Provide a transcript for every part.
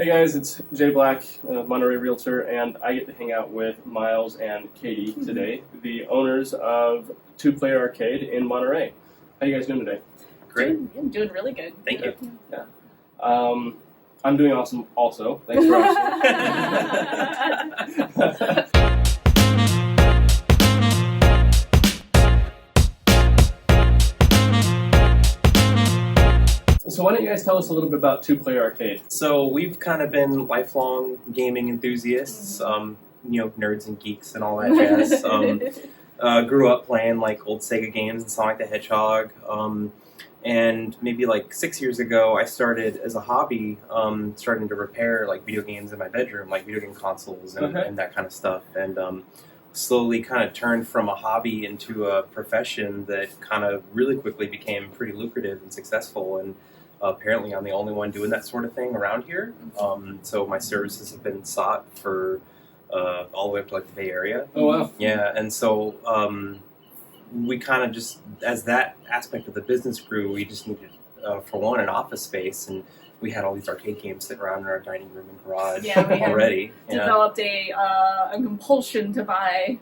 Hey guys, it's Jay Black, Monterey Realtor, and I get to hang out with Myles and Katie today, the owners of Two Player Arcade in Monterey. How you guys doing today? Great. I'm doing really good. Thank you. Yeah. I'm doing awesome also. Thanks for asking. So why don't you guys tell us a little bit about Two Player Arcade? So we've kind of been lifelong gaming enthusiasts, nerds and geeks and all that jazz. Grew up playing like old Sega games and Sonic the Hedgehog. And maybe like 6 years ago, I started as a hobby, starting to repair like video games in my bedroom, like video game consoles and that kind of stuff. And slowly kind of turned from a hobby into a profession that kind of really quickly became pretty lucrative and successful. And apparently I'm the only one doing that sort of thing around here. So my services have been sought for all the way up to like the Bay Area. Oh, wow. Yeah, and so we kind of just, as that aspect of the business grew, we just needed, for one, an office space, and we had all these arcade games sitting around in our dining room and garage already. Developed a compulsion to buy,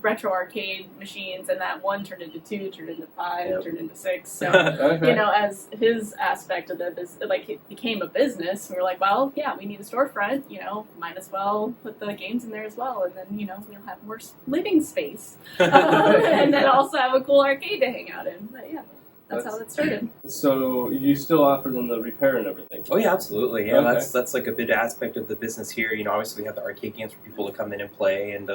retro arcade machines, and that one turned into 2, turned into 5, turned into 6. So, as his aspect of it is, like, it became a business, we were like, well, yeah, we need a storefront, might as well put the games in there as well, and then, we'll have more living space, and then also have a cool arcade to hang out in. But yeah. That's how it started. So you still offer them the repair and everything? Oh yeah, absolutely. Yeah, Okay. that's like a big aspect of the business here. Obviously we have the arcade games for people to come in and play, and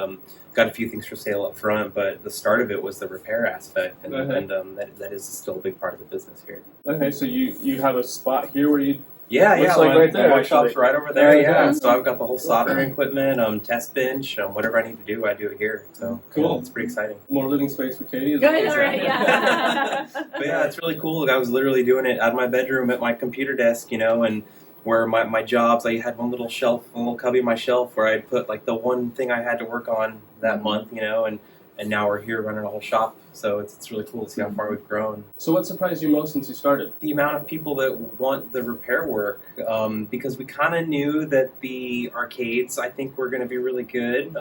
got a few things for sale up front. But the start of it was the repair aspect, and that is still a big part of the business here. Okay, so you have a spot here where you. Yeah, Looks yeah, like right there, my shop's actually. right over there. Yeah, Yeah. so I've got the whole soldering equipment, test bench, whatever I need to do, I do it here. So Cool. It's pretty exciting. More living space for Katie? Is Good, what all you're right, saying? yeah. But yeah, it's really cool. I was literally doing it out of my bedroom at my computer desk, and where my jobs, I had one little shelf, one little cubby in my shelf where I'd put like the one thing I had to work on that month, and now we're here running a whole shop. So it's really cool to see how far we've grown. So what surprised you most since you started? The amount of people that want the repair work, because we kind of knew that the arcades, I think, were going to be really good.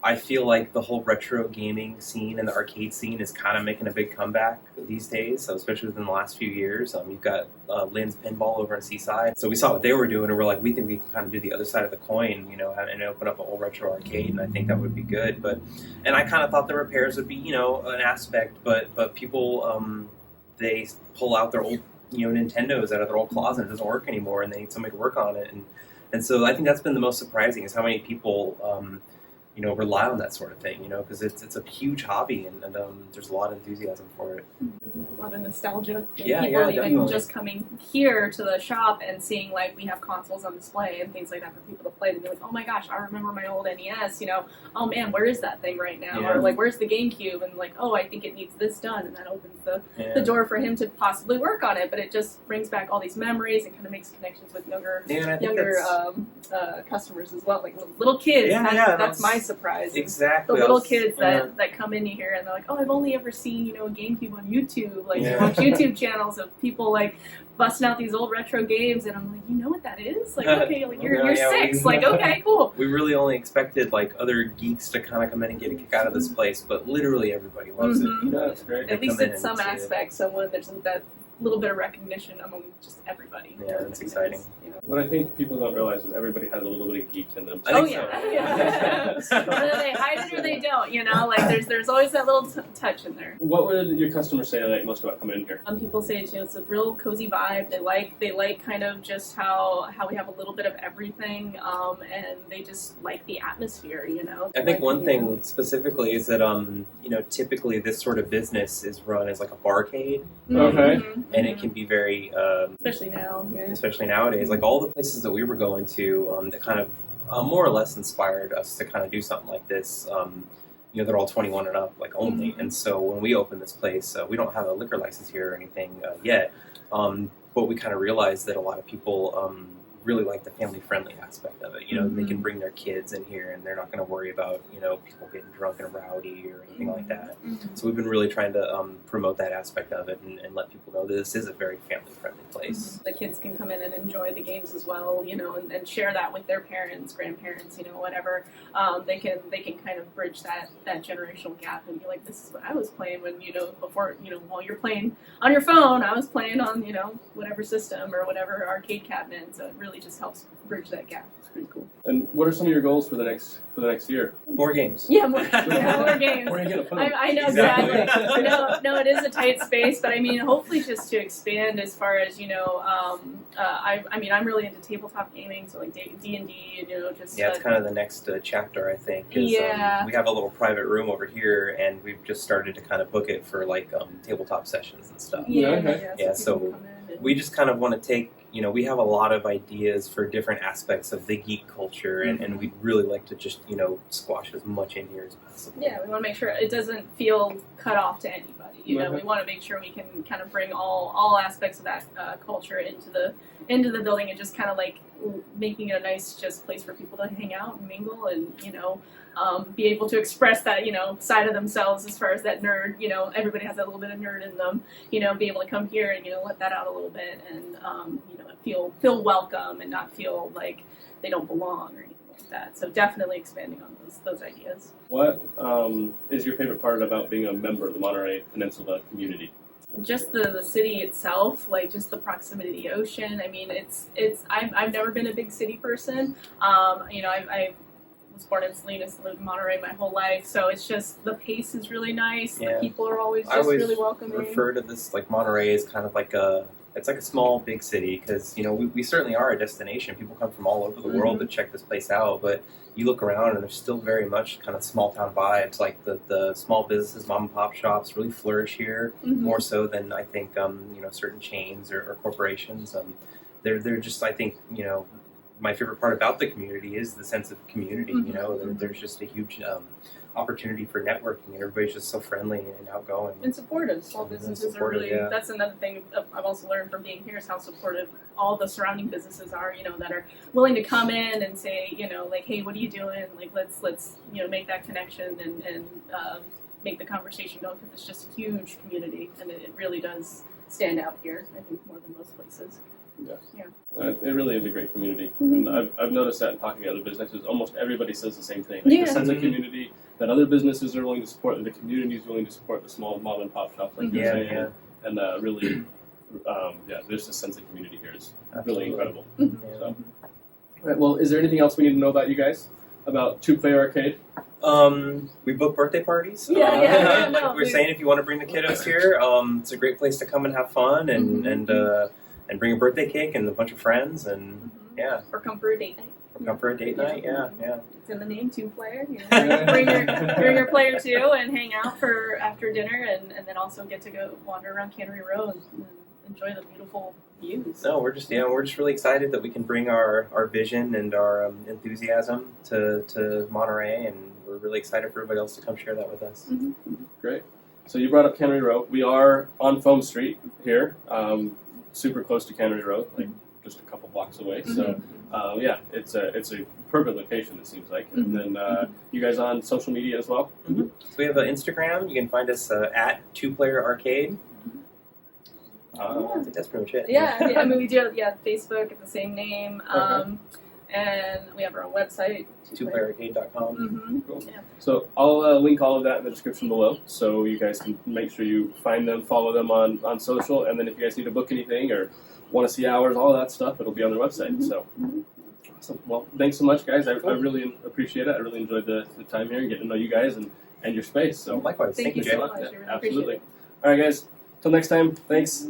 I feel like the whole retro gaming scene and the arcade scene is kind of making a big comeback these days, so especially within the last few years. You've got Lynn's Pinball over in Seaside. So we saw what they were doing, and we're like, we think we can kind of do the other side of the coin, and open up a whole retro arcade, and I think that would be good. And I kind of thought the repairs would be, an aspect, but people, they pull out their old, Nintendos out of their old closet. It doesn't work anymore, and they need somebody to work on it. And so I think that's been the most surprising, is how many people rely on that sort of thing, because it's a huge hobby, and there's a lot of enthusiasm for it. A lot of nostalgia. Yeah, people even definitely. just coming here to the shop and seeing, like, we have consoles on display and things like that for people to play. And they're like, oh my gosh, I remember my old NES, oh man, where is that thing right now? Yeah. Or like, where's the GameCube? And like, oh, I think it needs this done. And that opens the door for him to possibly work on it. But it just brings back all these memories and kind of makes connections with younger customers as well, like little kids. That's my surprise. Exactly. The little kids that come in here and they're like, oh, I've only ever seen, a GameCube on YouTube. Like, you watch YouTube channels of people, like, busting out these old retro games, and I'm like, you know what that is? Like, okay, like, you're 6. Like, okay, cool. We really only expected, like, other geeks to kind of come in and get a kick out of this place, but literally everybody loves it. That's great. At least in some aspects, there's that little bit of recognition among just everybody. Yeah, that's exciting. What I think people don't realize is everybody has a little bit of geek in them. I think so. Whether they hide it or they don't, like there's always that little touch in there. What would your customers say they like most about coming in here? People say it's a real cozy vibe. They like kind of just how we have a little bit of everything, and they just like the atmosphere. I think one thing specifically is that typically this sort of business is run as like a barcade. Okay. And it can be very, especially now, especially nowadays, like all the places that we were going to that kind of more or less inspired us to kind of do something like this. They're all 21 and up, like only. And so when we opened this place, we don't have a liquor license here or anything yet, but we kind of realized that a lot of people really like the family-friendly aspect of it. You know, they can bring their kids in here, and they're not going to worry about, you know, people getting drunk and rowdy or anything like that. So we've been really trying to promote that aspect of it and let people know that this is a very family-friendly place. The kids can come in and enjoy the games as well, you know, and share that with their parents, grandparents, you know, whatever. They can kind of bridge that generational gap and be like, this is what I was playing when, you know, before, you know, while you're playing on your phone, I was playing on, you know, whatever system or whatever arcade cabinet. So it really just helps bridge that gap. Pretty cool. And what are some of your goals for the next year? More games. Yeah, more games. Where are you gonna put them? I know Exactly. no, it is a tight space, but I mean, hopefully just to expand as far as, you know, I mean, I'm really into tabletop gaming, so like D&D, and you know, just it's kind of the next chapter, I think. Is, Yeah. We have a little private room over here, and we've just started to kind of book it for like tabletop sessions and stuff. So people come in and- we just kind of want to take, you know, we have a lot of ideas for different aspects of the geek culture, and we'd really like to just, you know, squash as much in here as possible. Yeah, we want to make sure it doesn't feel cut off to anybody. You know, we want to make sure we can kind of bring all aspects of that culture into the building, and just kind of like making it a nice just place for people to hang out and mingle, and you know, be able to express that, you know, side of themselves as far as that nerd. You know, everybody has that little bit of nerd in them. You know, be able to come here and, you know, let that out a little bit, and you know, feel welcome and not feel like they don't belong or anything like that. So definitely expanding on those ideas. What is your favorite part about being a member of the Monterey Peninsula community? Just the city itself, like just the proximity to the ocean. I mean, I've never been a big city person. You know, I was born in Salinas, lived in Monterey my whole life, so it's just the pace is really nice. Yeah. The people are always I just always really welcoming. refer to this like Monterey as kind of like it's like a small big city, because you know we certainly are a destination. People come from all over the world to check this place out, but you look around and there's still very much kind of small town vibes. Like the small businesses, mom and pop shops really flourish here, more so than I think you know, certain chains or corporations. They're just, I think, you know, my favorite part about the community is the sense of community. You know, there's just a huge opportunity for networking, and everybody's just so friendly and outgoing And supportive. Small businesses are really, that's another thing I've also learned from being here, is how supportive all the surrounding businesses are, you know, that are willing to come in and say, you know, like, hey, what are you doing? Like, let's you know, make that connection and make the conversation go, because it's just a huge community, and it really does stand out here, I think, more than most places. Yeah. It really is a great community. And I've noticed that in talking to other businesses, almost everybody says the same thing. Like the sense of community that other businesses are willing to support, and the community is willing to support the small mom and pop shops, like you're saying. And really, there's a sense of community here. It's really incredible. So, all right, well, is there anything else we need to know about you guys? About Two Player Arcade? We book birthday parties. No, we're saying, if you want to bring the kiddos here, it's a great place to come and have fun and bring a birthday cake and a bunch of friends, and or come for a date night. Come for a date night, It's in the name, 2-player. You know, bring your player too, and hang out for after dinner, and then also get to go wander around Cannery Row and enjoy the beautiful views. No, we're just really excited that we can bring our vision and our enthusiasm to Monterey, and we're really excited for everybody else to come share that with us. Great. So you brought up Cannery Row. We are on Foam Street here, super close to Cannery Row, like just a couple blocks away. So it's a perfect location, it seems like. And then you guys on social media as well? So we have an Instagram. You can find us at 2-Player Arcade. I think that's pretty much it. I mean, we do Facebook at the same name, and we have our own website, 2playerarcade.com. Cool. So I'll link all of that in the description below, so you guys can make sure you find them, follow them on social, and then if you guys need to book anything or want to see hours, all that stuff, it'll be on their website. So awesome. Well, thanks so much, guys. I really appreciate it. I really enjoyed the time here and getting to know you guys and your space. So likewise. Thank you Jay. so much. I really appreciate it. All right, guys. Till next time. Thanks.